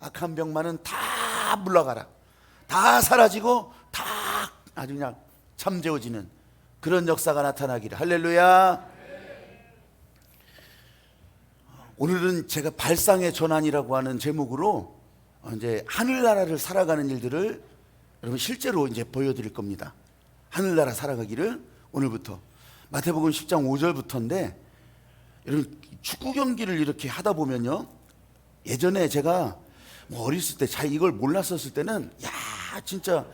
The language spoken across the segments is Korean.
악한 병만은 다 물러가라, 다 사라지고 다 아주 그냥 잠재워지는 그런 역사가 나타나기를. 할렐루야. 오늘은 제가 발상의 전환이라고 하는 제목으로 이제 하늘나라를 살아가는 일들을 여러분 실제로 이제 보여드릴 겁니다. 하늘나라 살아가기를 오늘부터 마태복음 10장 5절부터인데, 여러분 축구 경기를 이렇게 하다 보면요, 예전에 제가 뭐 어렸을 때 잘 이걸 몰랐었을 때는 야 진짜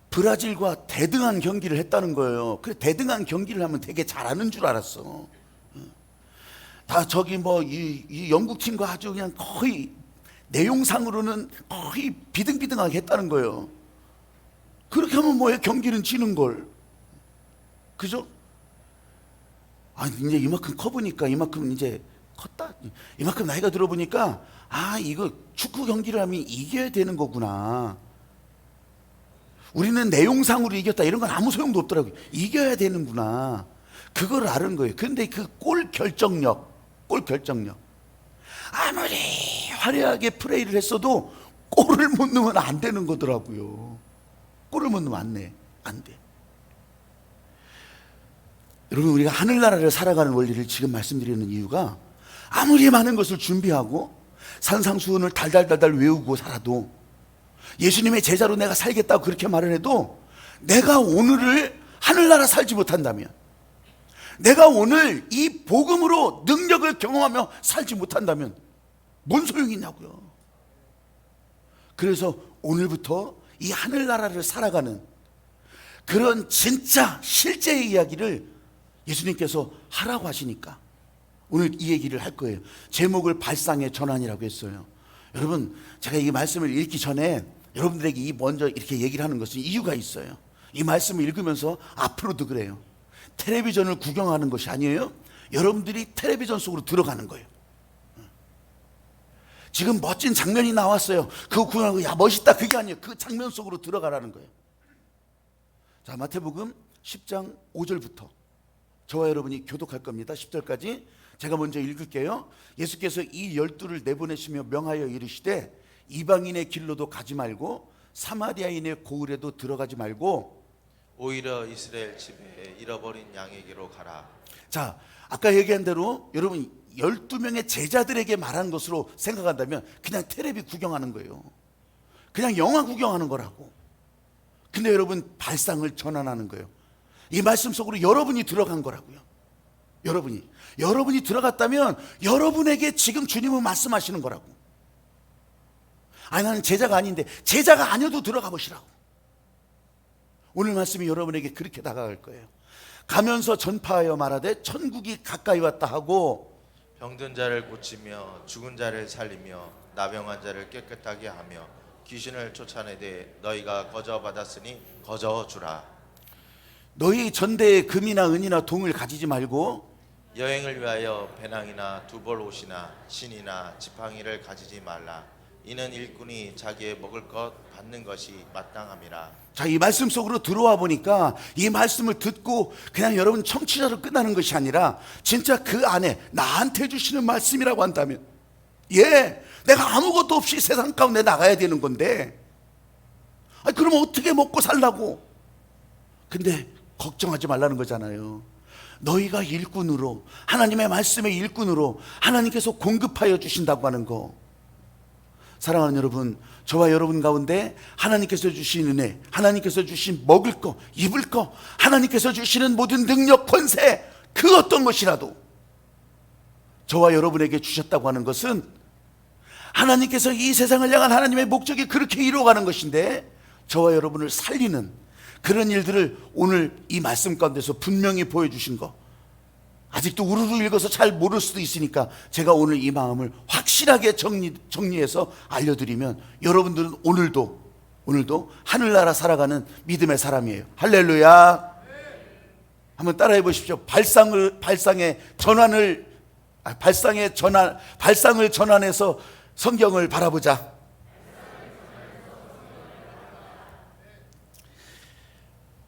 브라질과 대등한 경기를 했다는 거예요. 그래 대등한 경기를 하면 되게 잘하는 줄 알았어. 다 저기 뭐 이 영국 팀과 아주 그냥 거의 내용상으로는 거의 비등비등하게 했다는 거예요. 그렇게 하면 뭐예요? 경기는 지는 걸. 그죠? 아 이제 이만큼 커보니까, 이만큼 이제 컸다, 이만큼 나이가 들어보니까 아 이거 축구 경기를 하면 이겨야 되는 거구나. 우리는 내용상으로 이겼다 이런 건 아무 소용도 없더라고요. 이겨야 되는구나, 그걸 아는 거예요. 근데 그 골 결정력 아무리 화려하게 플레이를 했어도 골을 못 넣으면 안 되는 거더라고요. 골을 못 넣으면 안 돼. 여러분 우리가 하늘나라를 살아가는 원리를 지금 말씀드리는 이유가, 아무리 많은 것을 준비하고 산상수훈을 달달달달 외우고 살아도, 예수님의 제자로 내가 살겠다고 그렇게 말을 해도, 내가 오늘을 하늘나라 살지 못한다면, 내가 오늘 이 복음으로 능력을 경험하며 살지 못한다면 뭔 소용이 있냐고요. 그래서 오늘부터 이 하늘나라를 살아가는 그런 진짜 실제의 이야기를 예수님께서 하라고 하시니까 오늘 이 얘기를 할 거예요. 제목을 발상의 전환이라고 했어요. 여러분 제가 이 말씀을 읽기 전에 여러분들에게 먼저 이렇게 얘기를 하는 것은 이유가 있어요. 이 말씀을 읽으면서 앞으로도 그래요. 텔레비전을 구경하는 것이 아니에요. 여러분들이 텔레비전 속으로 들어가는 거예요. 지금 멋진 장면이 나왔어요. 그거 구경하고 야 멋있다, 그게 아니에요. 그 장면 속으로 들어가라는 거예요. 자, 마태복음 10장 5절부터 저와 여러분이 교독할 겁니다. 10절까지 제가 먼저 읽을게요. 예수께서 이 12를 내보내시며 명하여 이르시되, 이방인의 길로도 가지 말고 사마리아인의 고을에도 들어가지 말고 오히려 이스라엘 집에 잃어버린 양에게로 가라. 자, 아까 얘기한 대로 여러분 12명의 제자들에게 말한 것으로 생각한다면 그냥 텔레비 구경하는 거예요. 그냥 영화 구경하는 거라고. 근데 여러분 발상을 전환하는 거예요. 이 말씀 속으로 여러분이 들어간 거라고요. 여러분이 들어갔다면 여러분에게 지금 주님은 말씀하시는 거라고. 아니 나는 제자가 아닌데, 제자가 아니어도 들어가 보시라고. 오늘 말씀이 여러분에게 그렇게 다가갈 거예요. 가면서 전파하여 말하되 천국이 가까이 왔다 하고, 병든 자를 고치며 죽은 자를 살리며 나병한 자를 깨끗하게 하며 귀신을 쫓아내되 너희가 거저 받았으니 거저 주라. 너희 전대에 금이나 은이나 동을 가지지 말고 여행을 위하여 배낭이나 두벌 옷이나 신이나 지팡이를 가지지 말라. 이는 일꾼이 자기의 먹을 것 받는 것이 마땅함이라. 자, 이 말씀 속으로 들어와 보니까 이 말씀을 듣고 그냥 여러분 청취자로 끝나는 것이 아니라 진짜 그 안에 나한테 주시는 말씀이라고 한다면, 내가 아무것도 없이 세상 가운데 나가야 되는 건데, 그러면 어떻게 먹고 살라고? 근데 걱정하지 말라는 거잖아요. 너희가 일꾼으로, 하나님의 말씀의 일꾼으로 하나님께서 공급하여 주신다고 하는 거. 사랑하는 여러분, 저와 여러분 가운데 하나님께서 주신 은혜, 하나님께서 주신 먹을 거, 입을 거, 하나님께서 주시는 모든 능력, 권세, 그 어떤 것이라도 저와 여러분에게 주셨다고 하는 것은 하나님께서 이 세상을 향한 하나님의 목적이 그렇게 이루어가는 것인데, 저와 여러분을 살리는 그런 일들을 오늘 이 말씀 가운데서 분명히 보여주신 거, 아직도 우르르 읽어서 잘 모를 수도 있으니까 제가 오늘 이 마음을 확실하게 정리해서 알려드리면 여러분들은 오늘도 하늘나라 살아가는 믿음의 사람이에요. 할렐루야. 한번 따라해 보십시오. 발상의 전환해서 성경을 바라보자.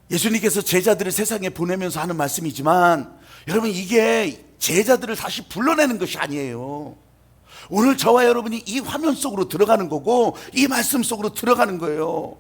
예수님께서 제자들을 세상에 보내면서 하는 말씀이지만, 여러분 이게 제자들을 다시 불러내는 것이 아니에요. 오늘 저와 여러분이 이 화면 속으로 들어가는 거고 이 말씀 속으로 들어가는 거예요.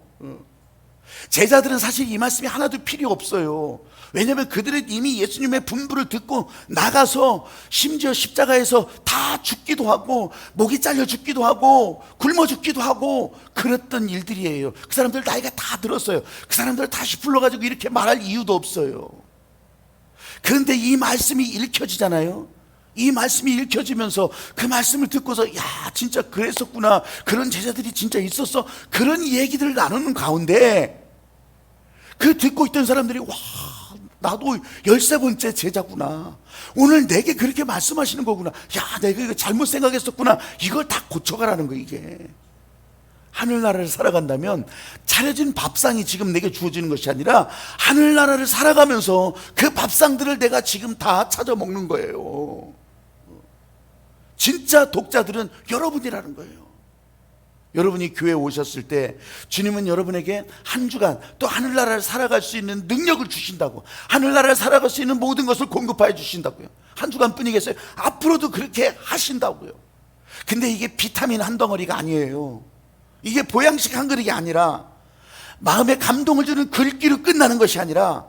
제자들은 사실 이 말씀이 하나도 필요 없어요. 왜냐하면 그들은 이미 예수님의 분부를 듣고 나가서 심지어 십자가에서 다 죽기도 하고 목이 잘려 죽기도 하고 굶어 죽기도 하고 그랬던 일들이에요. 그 사람들 나이가 다 들었어요. 그 사람들을 다시 불러가지고 이렇게 말할 이유도 없어요. 그런데 이 말씀이 읽혀지잖아요. 이 말씀이 읽혀지면서 그 말씀을 듣고서 야 진짜 그랬었구나, 그런 제자들이 진짜 있었어, 그런 얘기들을 나누는 가운데 그 듣고 있던 사람들이 와 나도 13번째 제자구나, 오늘 내게 그렇게 말씀하시는 거구나, 야 내가 이거 잘못 생각했었구나, 이걸 다 고쳐가라는 거. 이게 하늘나라를 살아간다면 차려진 밥상이 지금 내게 주어지는 것이 아니라 하늘나라를 살아가면서 그 밥상들을 내가 지금 다 찾아 먹는 거예요. 진짜 독자들은 여러분이라는 거예요. 여러분이 교회에 오셨을 때 주님은 여러분에게 한 주간 또 하늘나라를 살아갈 수 있는 능력을 주신다고, 하늘나라를 살아갈 수 있는 모든 것을 공급하여 주신다고요. 한 주간뿐이겠어요? 앞으로도 그렇게 하신다고요. 근데 이게 비타민 한 덩어리가 아니에요. 이게 보양식 한 그릇이 아니라 마음에 감동을 주는 글귀로 끝나는 것이 아니라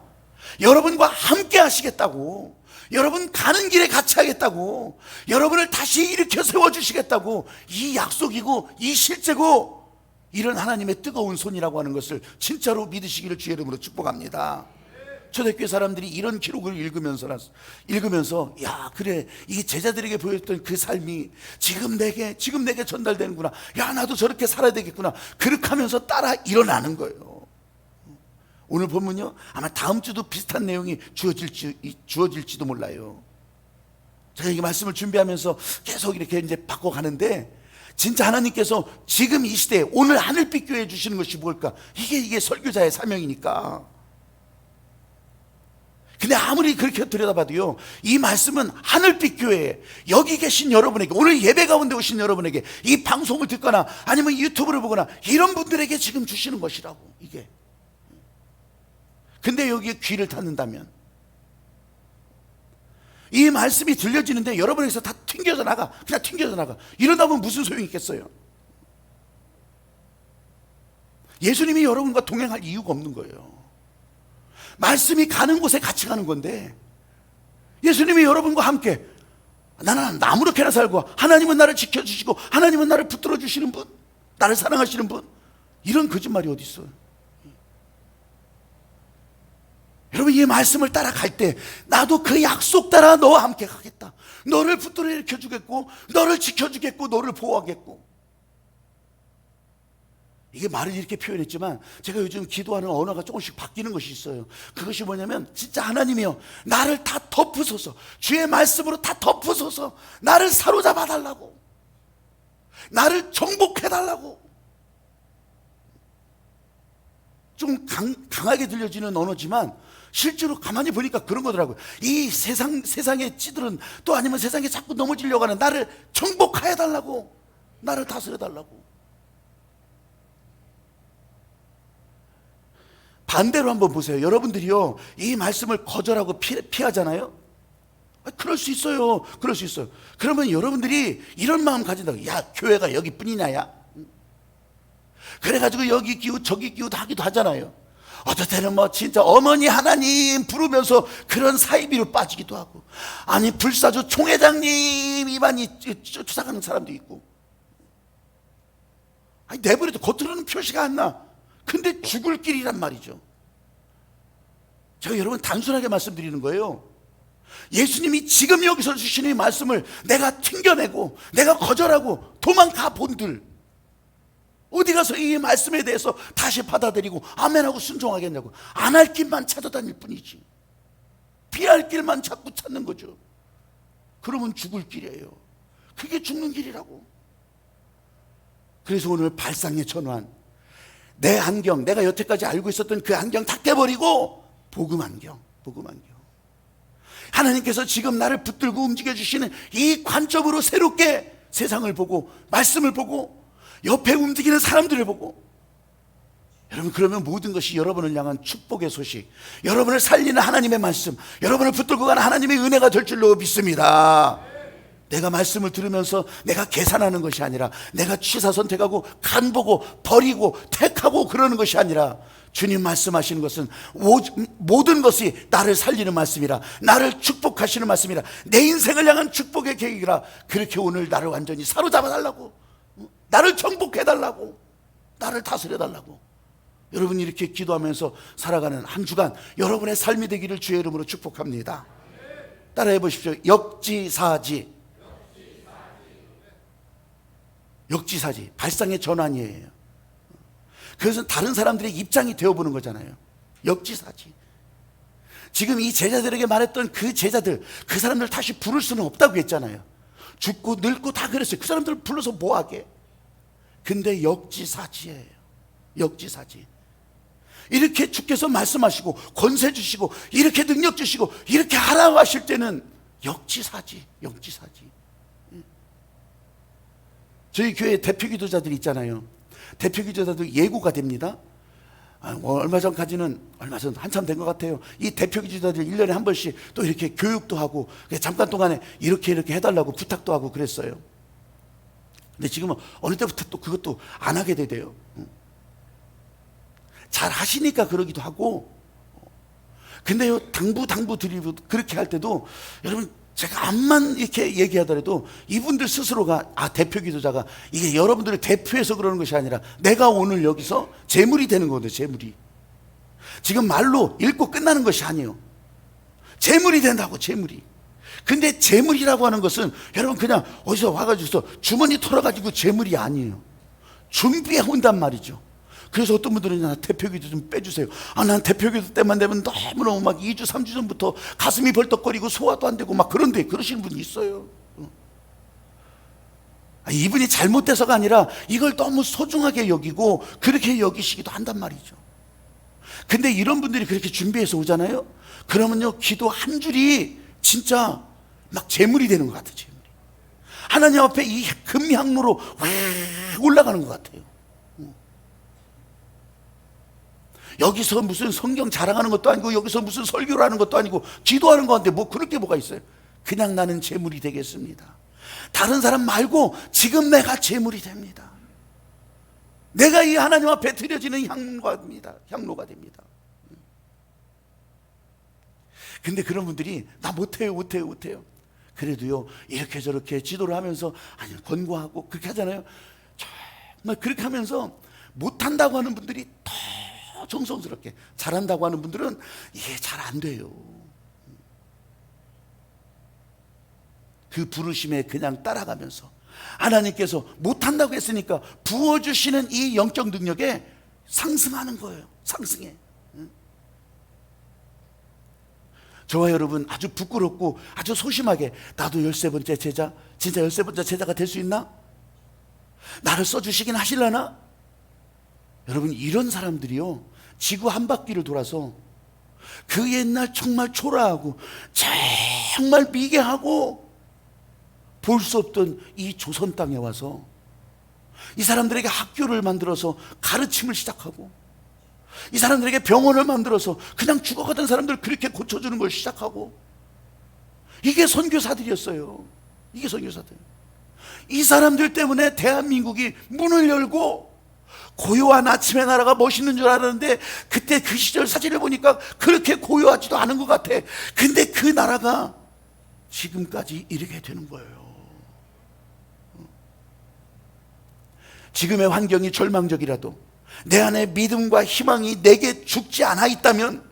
여러분과 함께 하시겠다고, 여러분 가는 길에 같이 하겠다고, 여러분을 다시 일으켜 세워주시겠다고, 이 약속이고 이 실제고 이런 하나님의 뜨거운 손이라고 하는 것을 진짜로 믿으시기를 주의 이름으로 축복합니다. 초대교회 사람들이 이런 기록을 읽으면서 야 그래, 이게 제자들에게 보였던 그 삶이 지금 내게 전달되는구나, 야 나도 저렇게 살아야 되겠구나, 그렇게 하면서 따라 일어나는 거예요. 오늘 보면요 아마 다음 주도 비슷한 내용이 주어질지도 몰라요. 제가 이 말씀을 준비하면서 계속 이렇게 이제 바꿔가는데 진짜 하나님께서 지금 이 시대에 오늘 하늘빛 교회에 주시는 것이 뭘까? 이게 설교자의 사명이니까. 근데 아무리 그렇게 들여다봐도요 이 말씀은 하늘빛 교회에 여기 계신 여러분에게, 오늘 예배 가운데 오신 여러분에게, 이 방송을 듣거나 아니면 유튜브를 보거나 이런 분들에게 지금 주시는 것이라고. 이게 근데 여기에 귀를 닫는다면 이 말씀이 들려지는데 여러분에게서 다 튕겨져 나가, 그냥 튕겨져 나가. 이러다면 무슨 소용이 있겠어요? 예수님이 여러분과 동행할 이유가 없는 거예요. 말씀이 가는 곳에 같이 가는 건데 예수님이 여러분과 함께, 나는 아무렇게나 살고 하나님은 나를 지켜주시고 하나님은 나를 붙들어 주시는 분, 나를 사랑하시는 분, 이런 거짓말이 어디 있어요? 여러분 이 말씀을 따라갈 때 나도 그 약속 따라 너와 함께 가겠다, 너를 붙들어 일으켜 주겠고 너를 지켜주겠고 너를 보호하겠고. 이게 말을 이렇게 표현했지만 제가 요즘 기도하는 언어가 조금씩 바뀌는 것이 있어요. 그것이 뭐냐면 진짜 하나님이여 나를 다 덮으소서, 주의 말씀으로 다 덮으소서, 나를 사로잡아 달라고, 나를 정복해 달라고. 좀 강하게 들려지는 언어지만 실제로 가만히 보니까 그런 거더라고요. 이 세상의 찌들은 또 아니면 세상에 자꾸 넘어지려고 하는 나를 정복해 달라고, 나를 다스려 달라고. 반대로 한번 보세요. 여러분들이요 이 말씀을 거절하고 피하잖아요. 그럴 수 있어요. 그럴 수 있어요. 그러면 여러분들이 이런 마음 가진다고, 야 교회가 여기뿐이냐야, 그래가지고 여기 기우 저기 기우 하기도 하잖아요. 어떨 때는 뭐 진짜 어머니 하나님 부르면서 그런 사이비로 빠지기도 하고, 아니 불사조 총회장님 이만이 쫓아가는 사람도 있고. 아니 내버려도 겉으로는 표시가 안 나. 근데 죽을 길이란 말이죠. 제가 여러분 단순하게 말씀드리는 거예요. 예수님이 지금 여기서 주시는 이 말씀을 내가 튕겨내고 내가 거절하고 도망가 본들 어디 가서 이 말씀에 대해서 다시 받아들이고 아멘하고 순종하겠냐고. 안 할 길만 찾아다닐 뿐이지, 피할 길만 자꾸 찾는 거죠. 그러면 죽을 길이에요. 그게 죽는 길이라고. 그래서 오늘 발상의 전환, 내 안경, 내가 여태까지 알고 있었던 그 안경 다 깨버리고 복음 안경. 하나님께서 지금 나를 붙들고 움직여 주시는 이 관점으로 새롭게 세상을 보고 말씀을 보고 옆에 움직이는 사람들을 보고, 여러분 그러면 모든 것이 여러분을 향한 축복의 소식, 여러분을 살리는 하나님의 말씀, 여러분을 붙들고 가는 하나님의 은혜가 될 줄로 믿습니다. 내가 말씀을 들으면서 내가 계산하는 것이 아니라, 내가 취사 선택하고 간 보고 버리고 택하고 그러는 것이 아니라, 주님 말씀하시는 것은 모든 것이 나를 살리는 말씀이라, 나를 축복하시는 말씀이라, 내 인생을 향한 축복의 계획이라. 그렇게 오늘 나를 완전히 사로잡아 달라고, 나를 정복해 달라고, 나를 다스려 달라고. 여러분, 이렇게 기도하면서 살아가는 한 주간 여러분의 삶이 되기를 주의 이름으로 축복합니다. 따라해 보십시오. 역지사지. 역지사지, 발상의 전환이에요. 그것은 다른 사람들의 입장이 되어보는 거잖아요. 역지사지. 지금 이 제자들에게 말했던 그 제자들, 그 사람들 다시 부를 수는 없다고 했잖아요. 죽고 늙고 다 그랬어요. 그 사람들을 불러서 뭐하게. 근데 역지사지예요. 역지사지. 이렇게 주께서 말씀하시고 권세 주시고 이렇게 능력 주시고 이렇게 하라고 하실 때는 역지사지. 역지사지. 저희 교회 대표 기도자들이 있잖아요. 대표 기도자들 예고가 됩니다. 얼마 전까지는, 한참 된 것 같아요. 이 대표 기도자들 1년에 한 번씩 또 이렇게 교육도 하고 잠깐 동안에 이렇게 해달라고 부탁도 하고 그랬어요. 근데 지금은 어느 때부터 또 그것도 안 하게 되대요. 잘 하시니까 그러기도 하고. 근데요, 당부 드리고 그렇게 할 때도 여러분, 제가 암만 이렇게 얘기하더라도 이분들 스스로가, 대표 기도자가 이게 여러분들을 대표해서 그러는 것이 아니라 내가 오늘 여기서 재물이 되는 거거든요. 재물이. 지금 말로 읽고 끝나는 것이 아니에요. 재물이 된다고, 재물이. 근데 재물이라고 하는 것은 여러분 그냥 어디서 와가지고 주머니 털어가지고 재물이 아니에요. 준비해 온단 말이죠. 그래서 어떤 분들은 나 대표기도 좀 빼주세요. 난 대표기도 때만 되면 너무너무 막 2주 3주 전부터 가슴이 벌떡거리고 소화도 안 되고 막 그런데, 그러시는 분이 있어요. 이분이 잘못돼서가 아니라 이걸 너무 소중하게 여기고 그렇게 여기시기도 한단 말이죠. 근데 이런 분들이 그렇게 준비해서 오잖아요. 그러면요, 기도 한 줄이 진짜 막 재물이 되는 것 같아요. 재물이. 하나님 앞에 이 금향로로 확 올라가는 것 같아요. 여기서 무슨 성경 자랑하는 것도 아니고 여기서 무슨 설교를 하는 것도 아니고 기도하는 건데 뭐 그럴 게 뭐가 있어요. 그냥 나는 재물이 되겠습니다. 다른 사람 말고 지금 내가 재물이 됩니다. 내가 이 하나님 앞에 드려지는 향로가 됩니다. 근데 그런 분들이 나 못해요. 그래도요, 이렇게 저렇게 지도를 하면서 권고하고 그렇게 하잖아요. 정말 그렇게 하면서 못한다고 하는 분들이 더 정성스럽게, 잘한다고 하는 분들은 이게 잘 안 돼요. 그 부르심에 그냥 따라가면서 하나님께서 못한다고 했으니까 부어주시는 이 영적 능력에 상승하는 거예요. 상승해. 저와 여러분 아주 부끄럽고 아주 소심하게, 나도 13번째 제자, 진짜 13번째 제자가 될 수 있나? 나를 써주시긴 하실라나? 여러분, 이런 사람들이요, 지구 한 바퀴를 돌아서 그 옛날 정말 초라하고 정말 미개하고 볼 수 없던 이 조선 땅에 와서 이 사람들에게 학교를 만들어서 가르침을 시작하고, 이 사람들에게 병원을 만들어서 그냥 죽어가던 사람들 그렇게 고쳐주는 걸 시작하고, 이게 선교사들이었어요. 이게 선교사들. 이 사람들 때문에 대한민국이 문을 열고 고요한 아침의 나라가 멋있는 줄 알았는데, 그때 그 시절 사진을 보니까 그렇게 고요하지도 않은 것 같아. 근데 그 나라가 지금까지 이렇게 되는 거예요. 지금의 환경이 절망적이라도 내 안에 믿음과 희망이 내게 죽지 않아 있다면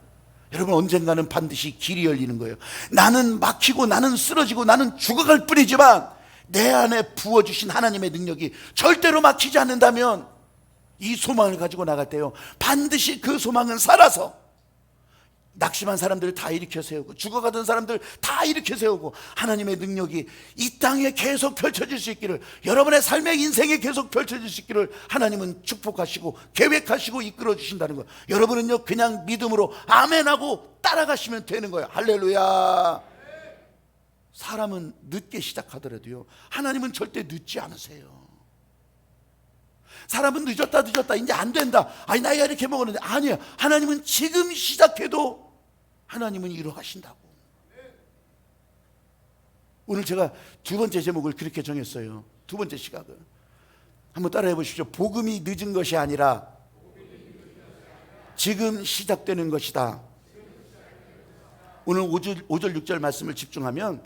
여러분, 언젠가는 반드시 길이 열리는 거예요. 나는 막히고 나는 쓰러지고 나는 죽어갈 뿐이지만 내 안에 부어주신 하나님의 능력이 절대로 막히지 않는다면 이 소망을 가지고 나갈 때요, 반드시 그 소망은 살아서 낙심한 사람들을 다 일으켜 세우고 죽어가던 사람들 다 일으켜 세우고 하나님의 능력이 이 땅에 계속 펼쳐질 수 있기를, 여러분의 삶의 인생에 계속 펼쳐질 수 있기를 하나님은 축복하시고 계획하시고 이끌어 주신다는 거예요. 여러분은요, 그냥 믿음으로 아멘하고 따라가시면 되는 거예요. 할렐루야. 사람은 늦게 시작하더라도요, 하나님은 절대 늦지 않으세요. 사람은 늦었다 이제 안 된다, 나이가 이렇게 먹었는데, 아니에요. 하나님은 지금 시작해도 하나님은 이루어가신다고. 오늘 제가 두 번째 제목을 그렇게 정했어요. 두 번째 시각은 한번 따라해 보십시오. 복음이 늦은 것이 아니라 지금 시작되는 것이다. 오늘 5절 6절 말씀을 집중하면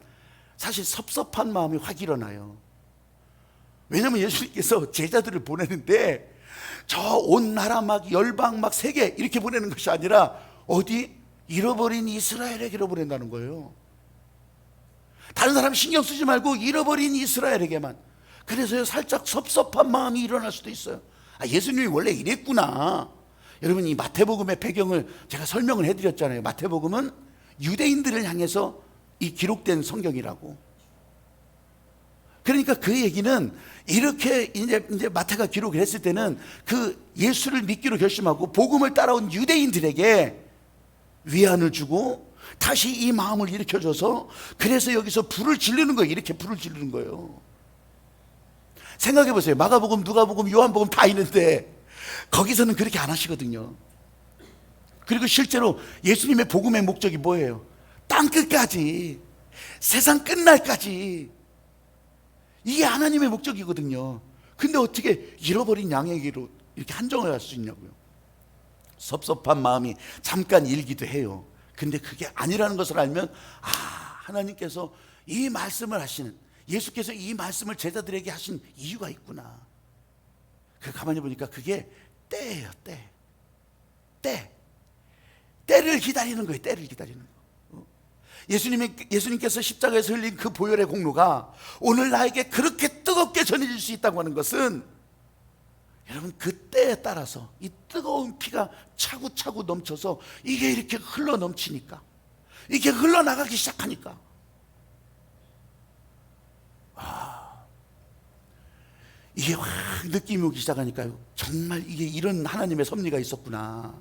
사실 섭섭한 마음이 확 일어나요. 왜냐하면 예수님께서 제자들을 보내는데 저 온 나라 막 열방 막 세계 이렇게 보내는 것이 아니라 어디? 잃어버린 이스라엘에게로 보낸다는 거예요. 다른 사람 신경 쓰지 말고 잃어버린 이스라엘에게만. 그래서요 살짝 섭섭한 마음이 일어날 수도 있어요. 예수님이 원래 이랬구나. 여러분, 이 마태복음의 배경을 제가 설명을 해드렸잖아요. 마태복음은 유대인들을 향해서 이 기록된 성경이라고. 그러니까 그 얘기는 이렇게 이제 마태가 기록을 했을 때는 그 예수를 믿기로 결심하고 복음을 따라온 유대인들에게 위안을 주고 다시 이 마음을 일으켜줘서, 그래서 여기서 불을 지르는 거예요. 이렇게 불을 지르는 거예요. 생각해 보세요. 마가복음, 누가복음, 요한복음 다 있는데 거기서는 그렇게 안 하시거든요. 그리고 실제로 예수님의 복음의 목적이 뭐예요? 땅끝까지, 세상 끝날까지. 이게 하나님의 목적이거든요. 근데 어떻게 잃어버린 양에게로 이렇게 한정을 할 수 있냐고요. 섭섭한 마음이 잠깐 일기도 해요. 근데 그게 아니라는 것을 알면 하나님께서 이 말씀을 하시는, 예수께서 이 말씀을 제자들에게 하신 이유가 있구나. 그 가만히 보니까 그게 때예요. 때를 기다리는 거예요. 때를 기다리는 거. 예수님께서 십자가에서 흘린 그 보혈의 공로가 오늘 나에게 그렇게 뜨겁게 전해질 수 있다고 하는 것은, 여러분, 그 때에 따라서 이 뜨거운 피가 차고차고 넘쳐서 이게 이렇게 흘러 넘치니까, 이게 흘러나가기 시작하니까, 이게 확 느낌이 오기 시작하니까요, 정말 이게 이런 하나님의 섭리가 있었구나.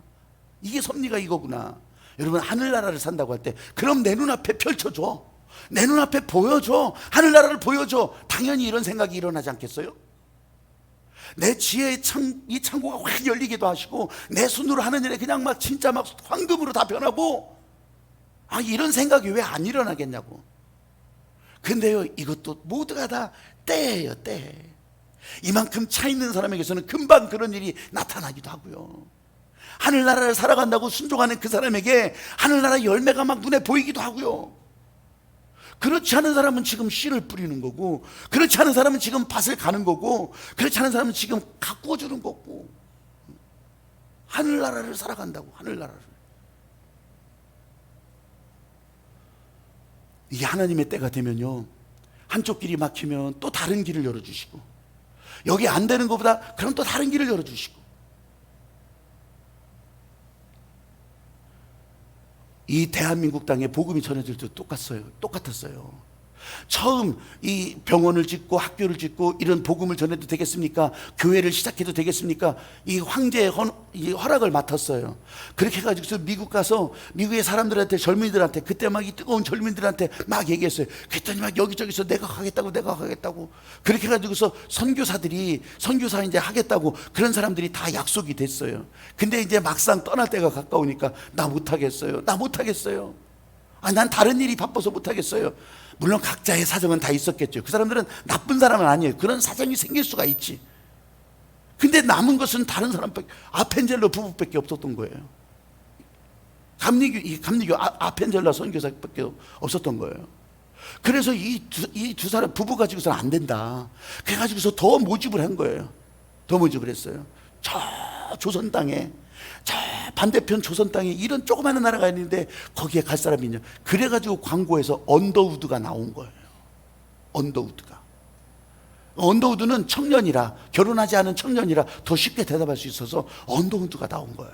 이게 섭리가 이거구나. 여러분, 하늘나라를 산다고 할 때 그럼 내 눈앞에 펼쳐줘, 내 눈앞에 보여줘, 하늘나라를 보여줘. 당연히 이런 생각이 일어나지 않겠어요? 내 지혜의 이 창고가 확 열리기도 하시고, 내 손으로 하는 일에 그냥 막 진짜 막 황금으로 다 변하고, 이런 생각이 왜 안 일어나겠냐고. 근데요, 이것도 모두가 다 때예요. 때. 이만큼 차 있는 사람에게서는 금방 그런 일이 나타나기도 하고요. 하늘나라를 살아간다고 순종하는 그 사람에게 하늘나라 열매가 막 눈에 보이기도 하고요. 그렇지 않은 사람은 지금 씨를 뿌리는 거고, 그렇지 않은 사람은 지금 밭을 가는 거고, 그렇지 않은 사람은 지금 가꾸어 주는 거고. 하늘나라를 살아간다고, 하늘나라를. 이게 하나님의 때가 되면요, 한쪽 길이 막히면 또 다른 길을 열어주시고, 여기 안 되는 것보다 그럼 또 다른 길을 열어주시고. 이 대한민국 땅에 복음이 전해질 때 똑같았어요. 처음 이 병원을 짓고 학교를 짓고 이런 복음을 전해도 되겠습니까? 교회를 시작해도 되겠습니까? 이 황제의 허락을 맡았어요. 그렇게 해가지고 미국 가서 미국의 사람들한테, 젊은이들한테, 그때 막 이 뜨거운 젊은이들한테 막 얘기했어요. 그랬더니 막 여기저기서 내가 하겠다고 그렇게 해가지고서 선교사 이제 하겠다고, 그런 사람들이 다 약속이 됐어요. 근데 이제 막상 떠날 때가 가까우니까 나 못하겠어요. 난 다른 일이 바빠서 못하겠어요. 물론 각자의 사정은 다 있었겠죠. 그 사람들은 나쁜 사람은 아니에요. 그런 사정이 생길 수가 있지. 근데 남은 것은 다른 사람밖에, 아펜젤러 부부밖에 없었던 거예요. 감리교 아펜젤러 선교사밖에 없었던 거예요. 그래서 이 두 사람 부부 가지고서는 안 된다. 그래가지고서 더 모집을 한 거예요. 더 모집을 했어요. 저 조선 땅에, 저 반대편 조선 땅에 이런 조그마한 나라가 있는데 거기에 갈 사람이 있냐. 그래가지고 광고에서 언더우드가 나온 거예요. 언더우드는 청년이라, 결혼하지 않은 청년이라 더 쉽게 대답할 수 있어서 언더우드가 나온 거예요.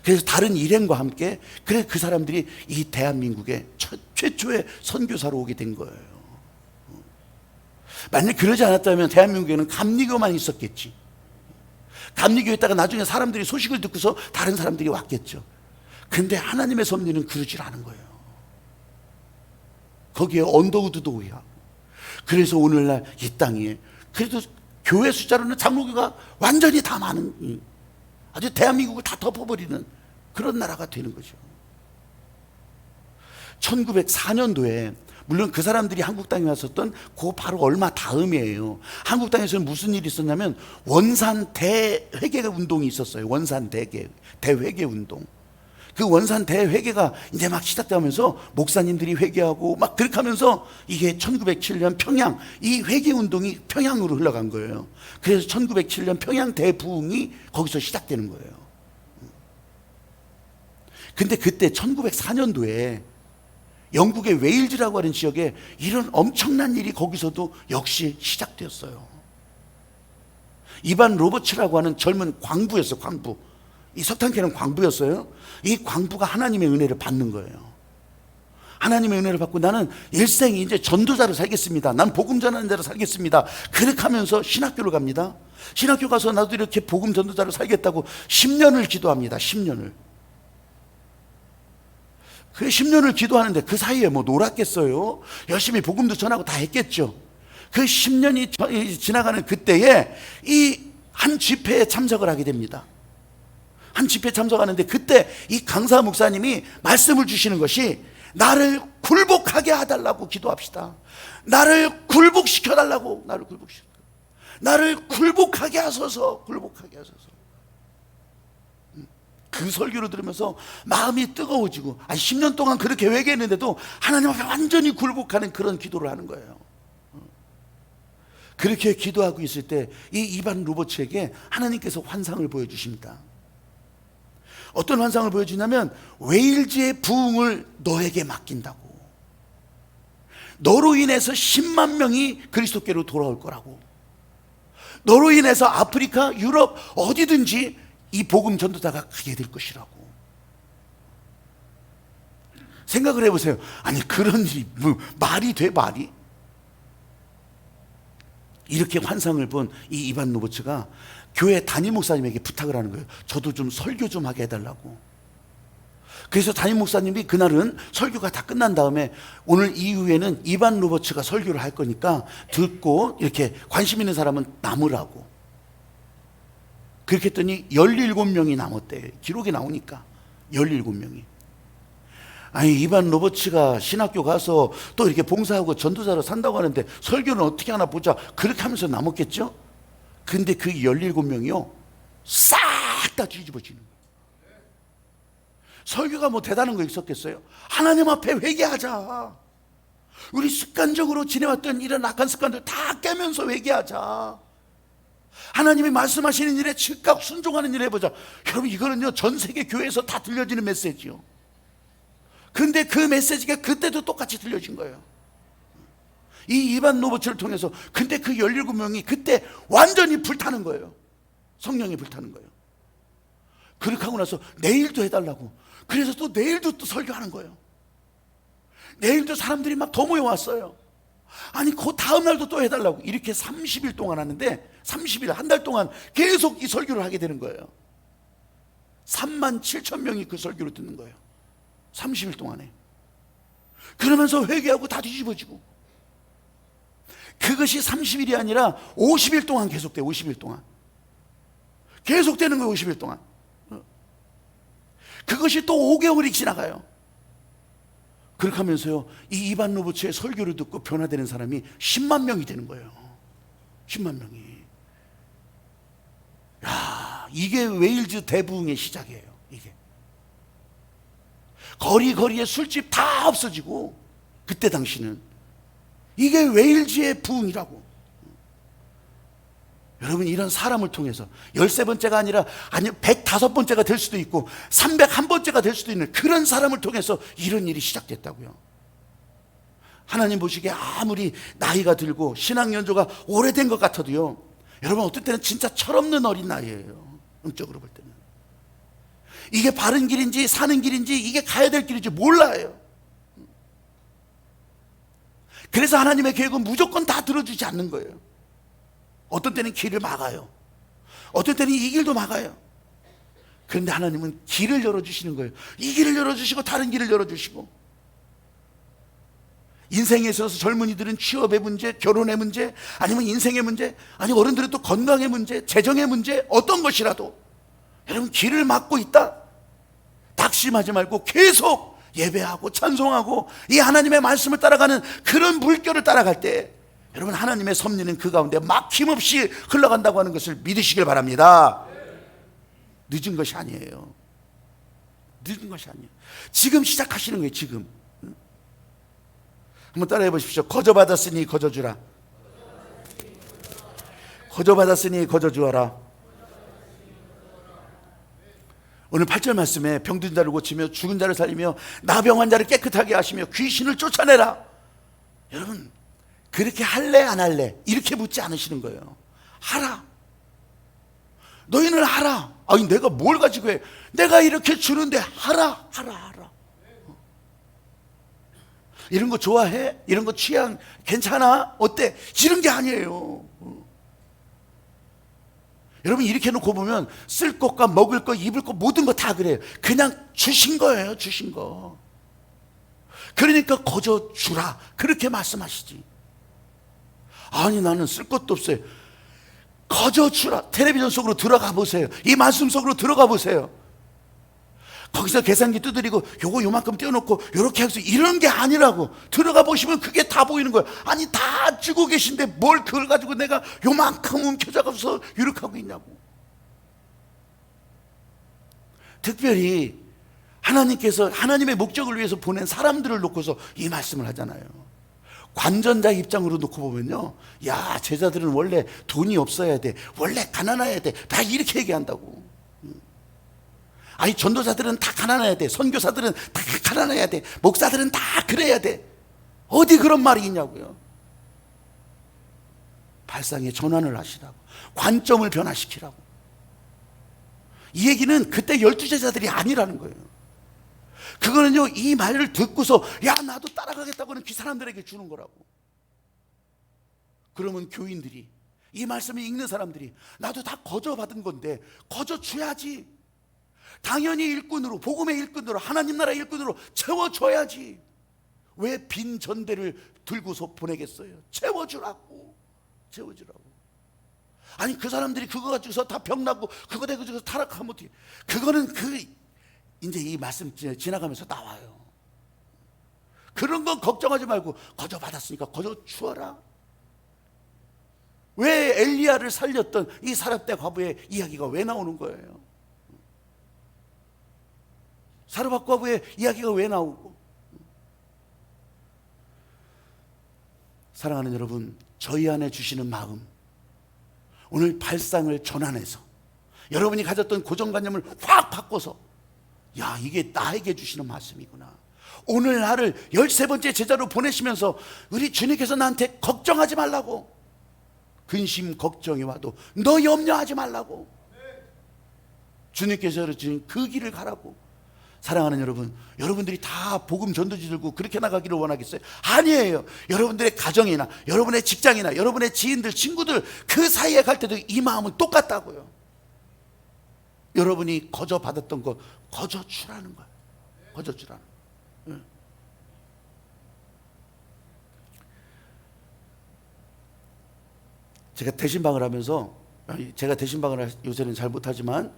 그래서 다른 일행과 함께, 그래 그 사람들이 이 대한민국에 최초의 선교사로 오게 된 거예요. 만약 그러지 않았다면 대한민국에는 감리교만 있었겠지. 감리교에 있다가 나중에 사람들이 소식을 듣고서 다른 사람들이 왔겠죠. 근데 하나님의 섭리는 그러질 않은 거예요. 거기에 언더우드도 오야. 그래서 오늘날 이 땅에, 그래도 교회 숫자로는 장로교가 완전히 다 많은, 아주 대한민국을 다 덮어버리는 그런 나라가 되는 거죠. 1904년도에 물론 그 사람들이 한국 땅에 왔었던 그 바로 얼마 다음이에요. 한국 땅에서는 무슨 일이 있었냐면 원산 대회개 운동이 있었어요. 원산 대회개 운동. 그 원산 대회개가 이제 막 시작되면서 목사님들이 회개하고 막 그렇게 하면서 이게 1907년 평양, 이 회개 운동이 평양으로 흘러간 거예요. 그래서 1907년 평양 대부흥이 거기서 시작되는 거예요. 근데 그때 1904년도에 영국의 웨일즈라고 하는 지역에 이런 엄청난 일이 거기서도 역시 시작되었어요. 이반 로버츠라고 하는 젊은 광부였어요. 광부. 이 석탄 캐는 광부였어요. 이 광부가 하나님의 은혜를 받는 거예요. 하나님의 은혜를 받고 나는 일생이 이제 전도자로 살겠습니다. 난 복음 전하는 자로 살겠습니다. 그렇게 하면서 신학교를 갑니다. 신학교 가서 나도 이렇게 복음 전도자로 살겠다고 10년을 기도합니다. 10년을. 그 10년을 기도하는데 그 사이에 뭐 놀았겠어요? 열심히 복음도 전하고 다 했겠죠. 그 10년이 지나가는 그때에 이 한 집회에 참석을 하게 됩니다. 한 집회에 참석하는데 그때 이 강사 목사님이 말씀을 주시는 것이 나를 굴복하게 해달라고 기도합시다. 나를 굴복시켜달라고. 나를 굴복하게 하소서. 굴복하게 하소서. 그 설교를 들으면서 마음이 뜨거워지고 10년 동안 그렇게 회개했는데도 하나님 앞에 완전히 굴복하는 그런 기도를 하는 거예요. 그렇게 기도하고 있을 때 이 이반 로버츠에게 하나님께서 환상을 보여주십니다. 어떤 환상을 보여주냐면 웨일즈의 부흥을 너에게 맡긴다고. 너로 인해서 10만 명이 그리스도께로 돌아올 거라고. 너로 인해서 아프리카, 유럽 어디든지 이 복음 전도자가 가게 될 것이라고. 생각을 해보세요. 아니 그런 일이 말이 돼? 말이? 이렇게 환상을 본 이 이반 로버츠가 교회 담임 목사님에게 부탁을 하는 거예요. 저도 좀 설교 좀 하게 해달라고. 그래서 담임 목사님이 그날은 설교가 다 끝난 다음에 오늘 이후에는 이반 로버츠가 설교를 할 거니까 듣고 이렇게 관심 있는 사람은 남으라고. 그렇게 했더니 17명이 남았대요. 기록에 나오니까 17명이. 아니 이반 로버츠가 신학교 가서 또 이렇게 봉사하고 전도자로 산다고 하는데 설교는 어떻게 하나 보자. 그렇게 하면서 남았겠죠. 근데 그 17명이요 싹 다 뒤집어지는 거예요. 설교가 뭐 대단한 거 있었겠어요? 하나님 앞에 회개하자. 우리 습관적으로 지내왔던 이런 악한 습관들 다 깨면서 회개하자. 하나님이 말씀하시는 일에 즉각 순종하는 일을 해보자. 여러분 이거는요 전 세계 교회에서 다 들려지는 메시지요. 근데 그 메시지가 그때도 똑같이 들려진 거예요. 이 이반 로버츠를 통해서. 근데 그 17명이 그때 완전히 불타는 거예요. 성령이 불타는 거예요. 그렇게 하고 나서 내일도 해달라고. 그래서 또 내일도 또 설교하는 거예요. 내일도 사람들이 막 더 모여왔어요. 아니 그 다음 날도 또 해달라고. 이렇게 30일 동안 하는데 30일 한 달 동안 계속 이 설교를 하게 되는 거예요. 3만 7천 명이 그 설교를 듣는 거예요. 30일 동안에. 그러면서 회개하고 다 뒤집어지고. 그것이 30일이 아니라 50일 동안 계속돼요. 50일 동안 계속되는 거예요. 50일 동안. 그것이 또 5개월이 지나가요. 그렇게 하면서요 이 이반 로버츠의 설교를 듣고 변화되는 사람이 10만 명이 되는 거예요. 10만 명이. 야, 이게 웨일즈 대부흥의 시작이에요. 이게 거리거리에 술집 다 없어지고. 그때 당시는 이게 웨일즈의 부흥이라고. 여러분 이런 사람을 통해서 13번째가 아니라 105번째가 될 수도 있고 301번째가 될 수도 있는 그런 사람을 통해서 이런 일이 시작됐다고요. 하나님 보시기에 아무리 나이가 들고 신앙 연조가 오래된 것 같아도요 여러분 어떤 때는 진짜 철없는 어린 나이예요. 영적으로 볼 때는 이게 바른 길인지 사는 길인지 이게 가야 될 길인지 몰라요. 그래서 하나님의 계획은 무조건 다 들어주지 않는 거예요. 어떤 때는 길을 막아요. 어떤 때는 이 길도 막아요. 그런데 하나님은 길을 열어주시는 거예요. 이 길을 열어주시고 다른 길을 열어주시고. 인생에 있어서 젊은이들은 취업의 문제, 결혼의 문제, 아니면 인생의 문제, 아니면 어른들은 또 건강의 문제, 재정의 문제, 어떤 것이라도 여러분 길을 막고 있다. 낙심하지 말고 계속 예배하고 찬송하고 이 하나님의 말씀을 따라가는 그런 물결을 따라갈 때 여러분 하나님의 섭리는 그 가운데 막힘없이 흘러간다고 하는 것을 믿으시길 바랍니다. 늦은 것이 아니에요. 늦은 것이 아니에요. 지금 시작하시는 거예요. 지금. 한번 따라해 보십시오. 거저 받았으니 거저 주라. 거저 받았으니 거저 주어라. 오늘 8절 말씀에 병든 자를 고치며 죽은 자를 살리며 나병한 자를 깨끗하게 하시며 귀신을 쫓아내라. 여러분 그렇게 할래 안 할래 이렇게 묻지 않으시는 거예요. 하라. 너희는 하라. 아니 내가 뭘 가지고 해. 내가 이렇게 주는데 하라. 이런 거 좋아해? 이런 거 취향 괜찮아? 어때? 이런 게 아니에요. 여러분 이렇게 놓고 보면 쓸 것과 먹을 것 입을 것 모든 거 다 그래요. 그냥 주신 거예요. 주신 거. 그러니까 거저 주라 그렇게 말씀하시지. 아니 나는 쓸 것도 없어요. 거저 주라. 텔레비전 속으로 들어가 보세요. 이 말씀 속으로 들어가 보세요. 거기서 계산기 두드리고 요거 요만큼 떼어놓고 요렇게 해서 이런 게 아니라고. 들어가 보시면 그게 다 보이는 거예요. 아니 다 주고 계신데 뭘 그걸 가지고 내가 요만큼 움켜잡아서 이렇게 하고 있냐고. 특별히 하나님께서 하나님의 목적을 위해서 보낸 사람들을 놓고서 이 말씀을 하잖아요. 관전자 입장으로 놓고 보면요, 야 제자들은 원래 돈이 없어야 돼, 원래 가난해야 돼, 다 이렇게 얘기한다고. 아니 전도사들은 다 가난해야 돼, 선교사들은 다 가난해야 돼, 목사들은 다 그래야 돼. 어디 그런 말이 있냐고요. 발상의 전환을 하시라고, 관점을 변화시키라고. 이 얘기는 그때 12제자들이 아니라는 거예요. 그거는요 이 말을 듣고서 야 나도 따라가겠다고 하는 그 사람들에게 주는 거라고. 그러면 교인들이, 이 말씀을 읽는 사람들이 나도 다 거저 받은 건데 거저 줘야지. 당연히 일꾼으로, 복음의 일꾼으로, 하나님 나라 일꾼으로 채워줘야지. 왜 빈 전대를 들고서 보내겠어요? 채워주라고. 채워주라고. 아니 그 사람들이 그거 가지고서 다 병나고 그거 가지고서 타락하면 어떻게. 그거는 이제 이 말씀 지나가면서 나와요. 그런 건 걱정하지 말고 거저 받았으니까 거저 주어라. 왜 엘리야를 살렸던 이 사렙대 과부의 이야기가 왜 나오는 거예요? 사르밧 과부의 이야기가 왜 나오고? 사랑하는 여러분, 저희 안에 주시는 마음, 오늘 발상을 전환해서 여러분이 가졌던 고정관념을 확 바꿔서 야 이게 나에게 주시는 말씀이구나. 오늘 나를 13번째 제자로 보내시면서 우리 주님께서 나한테 걱정하지 말라고, 근심 걱정이 와도 너 염려하지 말라고, 주님께서 주신 그 길을 가라고. 사랑하는 여러분, 여러분들이 다 복음 전도지 들고 그렇게 나가기를 원하겠어요? 아니에요. 여러분들의 가정이나 여러분의 직장이나 여러분의 지인들, 친구들 그 사이에 갈 때도 이 마음은 똑같다고요. 여러분이 거저 받았던 거 거저 주라는 거예요. 거저 주라는 거예요. 제가 대신방을 하면서, 제가 대신방을 요새는 잘 못하지만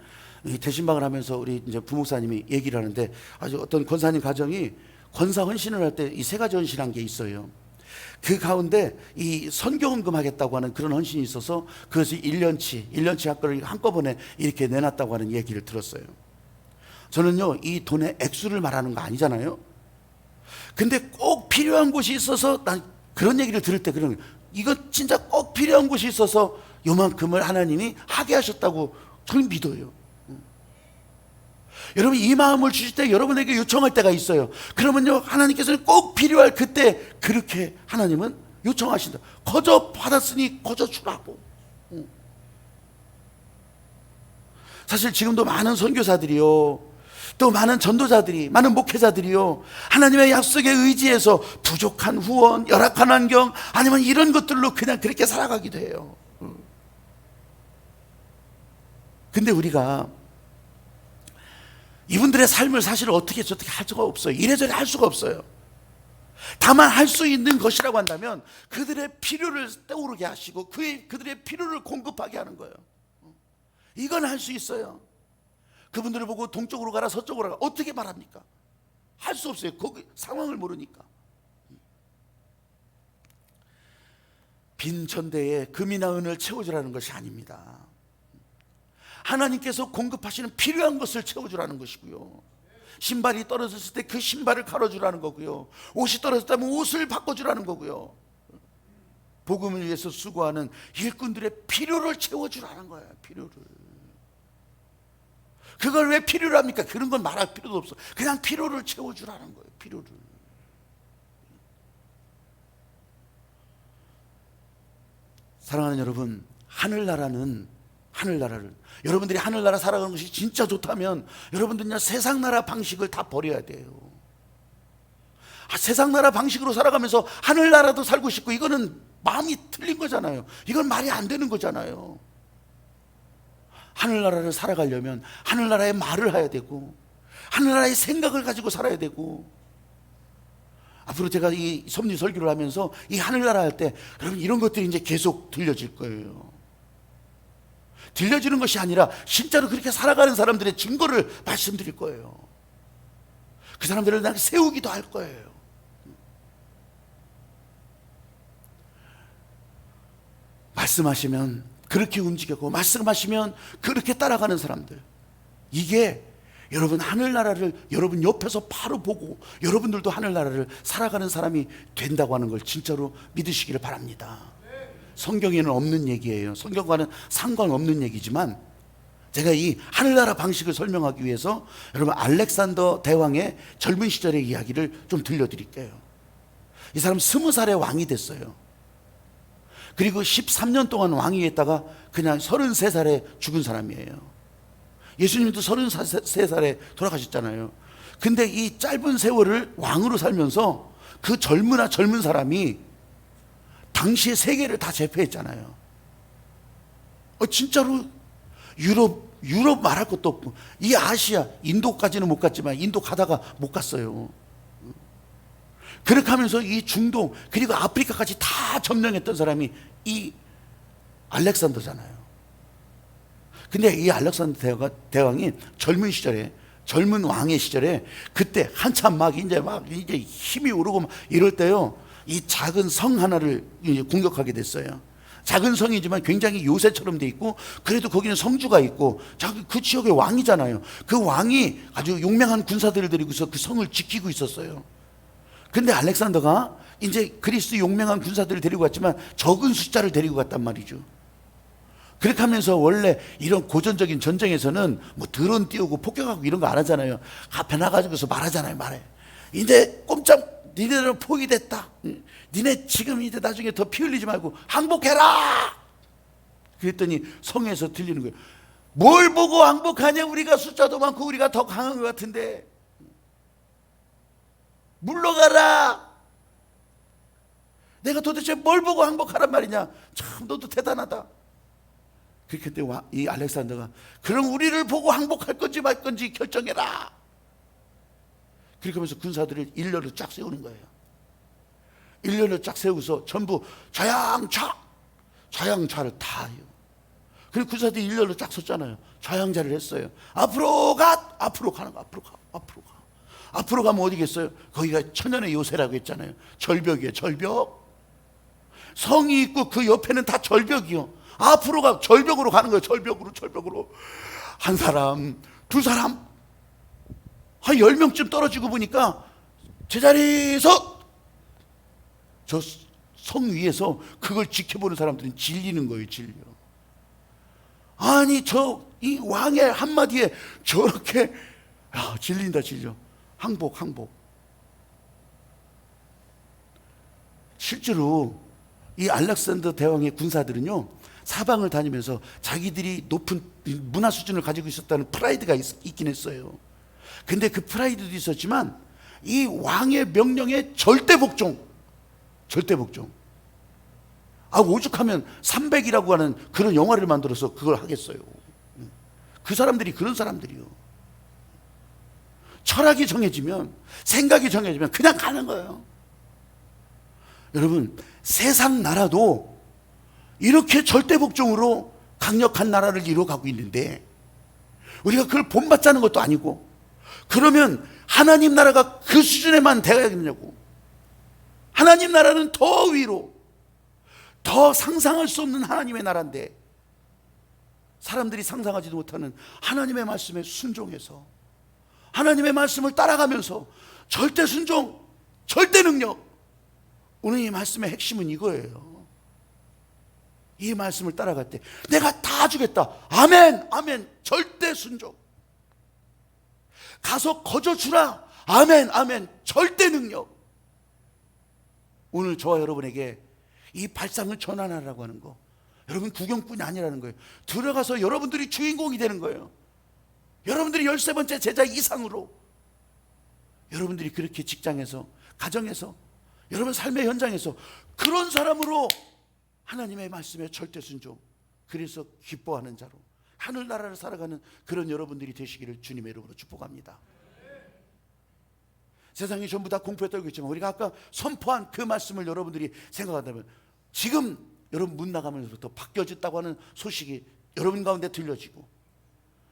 대신방을 하면서 우리 이제 부목사님이 얘기를 하는데, 아주 어떤 권사님 가정이 권사 헌신을 할 때 이 세 가지 헌신한 게 있어요. 그 가운데 이 선교헌금 하겠다고 하는 그런 헌신이 있어서 그것이 1년치 학교를 한꺼번에 이렇게 내놨다고 하는 얘기를 들었어요. 저는요 이 돈의 액수를 말하는 거 아니잖아요. 근데 꼭 필요한 곳이 있어서 난 그런 얘기를 들을 때 그런, 이거 진짜 꼭 필요한 곳이 있어서 요만큼을 하나님이 하게 하셨다고 저는 믿어요. 여러분 이 마음을 주실 때 여러분에게 요청할 때가 있어요. 그러면요 하나님께서는 꼭 필요할 그때 그렇게 하나님은 요청하신다. 거저 받았으니 거저 주라고. 사실 지금도 많은 선교사들이요, 또 많은 전도자들이, 많은 목회자들이요, 하나님의 약속에 의지해서 부족한 후원, 열악한 환경, 아니면 이런 것들로 그냥 그렇게 살아가기도 해요. 근데 우리가 이분들의 삶을 사실 어떻게 저렇게 할 수가 없어요. 이래저래 할 수가 없어요. 다만 할 수 있는 것이라고 한다면 그들의 필요를 떠오르게 하시고 그들의 필요를 공급하게 하는 거예요. 이건 할 수 있어요. 그분들을 보고 동쪽으로 가라 서쪽으로 가라 어떻게 말합니까? 할 수 없어요. 거기 상황을 모르니까. 빈 전대에 금이나 은을 채워주라는 것이 아닙니다. 하나님께서 공급하시는 필요한 것을 채워주라는 것이고요. 신발이 떨어졌을 때 그 신발을 갈아주라는 거고요. 옷이 떨어졌다면 옷을 바꿔주라는 거고요. 복음을 위해서 수고하는 일꾼들의 필요를 채워주라는 거예요. 필요를. 그걸 왜 필요로 합니까? 그런 건 말할 필요도 없어. 그냥 필요를 채워주라는 거예요. 필요를. 사랑하는 여러분, 하늘나라를 여러분들이 하늘나라 살아가는 것이 진짜 좋다면 여러분들은요 세상 나라 방식을 다 버려야 돼요. 세상 나라 방식으로 살아가면서 하늘나라도 살고 싶고, 이거는 마음이 틀린 거잖아요. 이건 말이 안 되는 거잖아요. 하늘나라를 살아가려면 하늘나라의 말을 해야 되고, 하늘나라의 생각을 가지고 살아야 되고, 앞으로 제가 이 섭리 설교를 하면서 이 하늘나라 할 때 여러분 이런 것들이 이제 계속 들려질 거예요. 들려지는 것이 아니라 진짜로 그렇게 살아가는 사람들의 증거를 말씀드릴 거예요. 그 사람들을 난 세우기도 할 거예요. 말씀하시면 그렇게 움직이고, 말씀하시면 그렇게 따라가는 사람들, 이게 여러분 하늘나라를 여러분 옆에서 바로 보고 여러분들도 하늘나라를 살아가는 사람이 된다고 하는 걸 진짜로 믿으시기를 바랍니다. 성경에는 없는 얘기예요. 성경과는 상관없는 얘기지만 제가 이 하늘나라 방식을 설명하기 위해서 여러분 알렉산더 대왕의 젊은 시절의 이야기를 좀 들려드릴게요. 이 사람 20살에 왕이 됐어요. 그리고 13년 동안 왕이 했다가 그냥 33살에 죽은 사람이에요. 예수님도 33살에 돌아가셨잖아요. 근데 이 짧은 세월을 왕으로 살면서 그 젊은 사람이 당시의 세계를 다 제패했잖아요. 진짜로 유럽 말할 것도 없고, 이 아시아, 인도까지는 못 갔지만 인도 가다가 못 갔어요. 그렇게 하면서 이 중동 그리고 아프리카까지 다 점령했던 사람이 이 알렉산더잖아요. 근데 이 알렉산더 대왕이 젊은 왕의 시절에 그때 한참 막 이제 힘이 오르고 막 이럴 때요, 이 작은 성 하나를 이제 공격하게 됐어요. 작은 성이지만 굉장히 요새처럼 돼 있고, 그래도 거기는 성주가 있고, 그 지역의 왕이잖아요. 그 왕이 아주 용맹한 군사들을 데리고서 그 성을 지키고 있었어요. 근데 알렉산더가 이제 그리스 용맹한 군사들을 데리고 갔지만 적은 숫자를 데리고 갔단 말이죠. 그렇게 하면서 원래 이런 고전적인 전쟁에서는 뭐 드론 띄우고 폭격하고 이런 거 안 하잖아요. 앞에 나가지고서 말하잖아요. 말해. 이제 니네들은 포기됐다. 니네 지금 이제 나중에 더 피 흘리지 말고 항복해라. 그랬더니 성에서 들리는 거예요. 뭘 보고 항복하냐? 우리가 숫자도 많고 우리가 더 강한 것 같은데. 물러가라. 내가 도대체 뭘 보고 항복하란 말이냐? 참 너도 대단하다. 그때 이 알렉산더가 그럼 우리를 보고 항복할 건지 말 건지 결정해라. 그렇게 하면서 군사들을 일렬로 쫙 세우는 거예요. 일렬로 쫙 세우고서 전부 자양차를 다 해요. 그리고 군사들이 일렬로 쫙 섰잖아요. 자양자를 했어요. 앞으로 가는 거. 앞으로 가면 어디겠어요? 거기가 천연의 요새라고 했잖아요. 절벽이에요. 절벽. 성이 있고 그 옆에는 다 절벽이요. 앞으로 절벽으로 가는 거예요. 절벽으로. 한 사람, 두 사람, 한 10명쯤 떨어지고 보니까 제자리에서 저 성 위에서 그걸 지켜보는 사람들은 질리는 거예요. 질려. 아니 이 왕의 한마디에 저렇게 질린다. 항복. 실제로 이 알렉산더 대왕의 군사들은요, 사방을 다니면서 자기들이 높은 문화 수준을 가지고 있었다는 프라이드가 있긴 했어요. 근데 그 프라이드도 있었지만 이 왕의 명령에 절대 복종. 오죽하면 300이라고 하는 그런 영화를 만들어서 그걸 하겠어요. 그 사람들이 그런 사람들이요. 철학이 정해지면, 생각이 정해지면 그냥 가는 거예요. 여러분, 세상 나라도 이렇게 절대복종으로 강력한 나라를 이루어가고 있는데 우리가 그걸 본받자는 것도 아니고 그러면 하나님 나라가 그 수준에만 되겠냐고. 하나님 나라는 더 위로, 더 상상할 수 없는 하나님의 나라인데 사람들이 상상하지도 못하는 하나님의 말씀에 순종해서 하나님의 말씀을 따라가면서 절대 순종, 절대 능력. 오늘 이 말씀의 핵심은 이거예요. 이 말씀을 따라갈 때 내가 다 주겠다. 아멘, 아멘. 절대 순종. 가서 거저 주라. 아멘, 아멘. 절대 능력. 오늘 저와 여러분에게 이 발상을 전환하라고 하는 거, 여러분 구경꾼이 아니라는 거예요. 들어가서 여러분들이 주인공이 되는 거예요. 여러분들이 13번째 제자 이상으로, 여러분들이 그렇게 직장에서, 가정에서, 여러분 삶의 현장에서 그런 사람으로 하나님의 말씀에 절대 순종, 그래서 기뻐하는 자로 하늘나라를 살아가는 그런 여러분들이 되시기를 주님의 이름으로 축복합니다. 세상이 전부 다 공포에 떨고 있지만 우리가 아까 선포한 그 말씀을 여러분들이 생각한다면 지금 여러분 문 나가면서부터 바뀌어졌다고 하는 소식이 여러분 가운데 들려지고,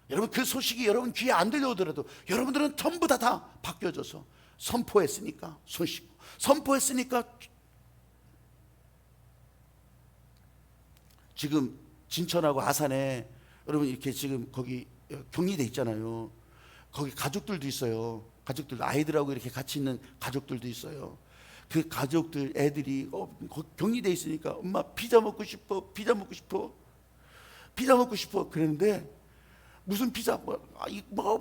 여러분 그 소식이 여러분 귀에 안 들려오더라도 여러분들은 전부 다 바뀌어져서 선포했으니까 손 씻고, 선포했으니까. 지금 진천하고 아산에 여러분 이렇게 지금 거기 격리돼 있잖아요. 거기 가족들도 있어요. 가족들, 아이들하고 이렇게 같이 있는 가족들도 있어요. 그 가족들 애들이 격리돼 있으니까 엄마 피자 먹고 싶어, 피자 먹고 싶어, 피자 먹고 싶어. 그랬는데 무슨 피자,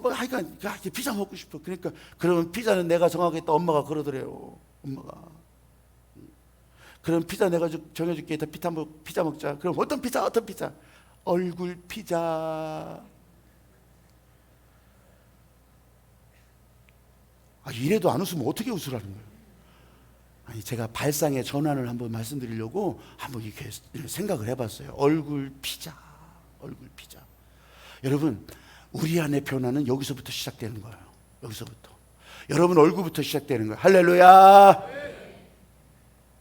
하여간 피자 먹고 싶어. 그러니까 그러면 피자는 내가 정하겠다 엄마가 그러더래요. 엄마가. 그럼 피자 내가 정해줄게. 피자 먹자. 그럼 어떤 피자? 어떤 피자? 얼굴 피자. 이래도 안 웃으면 어떻게 웃으라는 거예요? 아니, 제가 발상의 전환을 한번 말씀드리려고 한번 이렇게 생각을 해봤어요. 얼굴 피자, 얼굴 피자. 여러분, 우리 안의 변화는 여기서부터 시작되는 거예요. 여기서부터. 여러분 얼굴부터 시작되는 거예요. 할렐루야.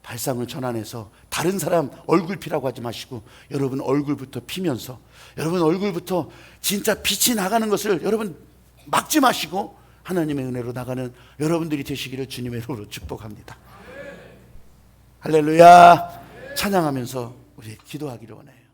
발상을 전환해서 다른 사람 얼굴 피라고 하지 마시고 여러분 얼굴부터 피면서, 여러분 얼굴부터 진짜 빛이 나가는 것을 여러분 막지 마시고 하나님의 은혜로 나가는 여러분들이 되시기를 주님의 이름으로 축복합니다. 할렐루야. 찬양하면서 우리 기도하기를 원해요.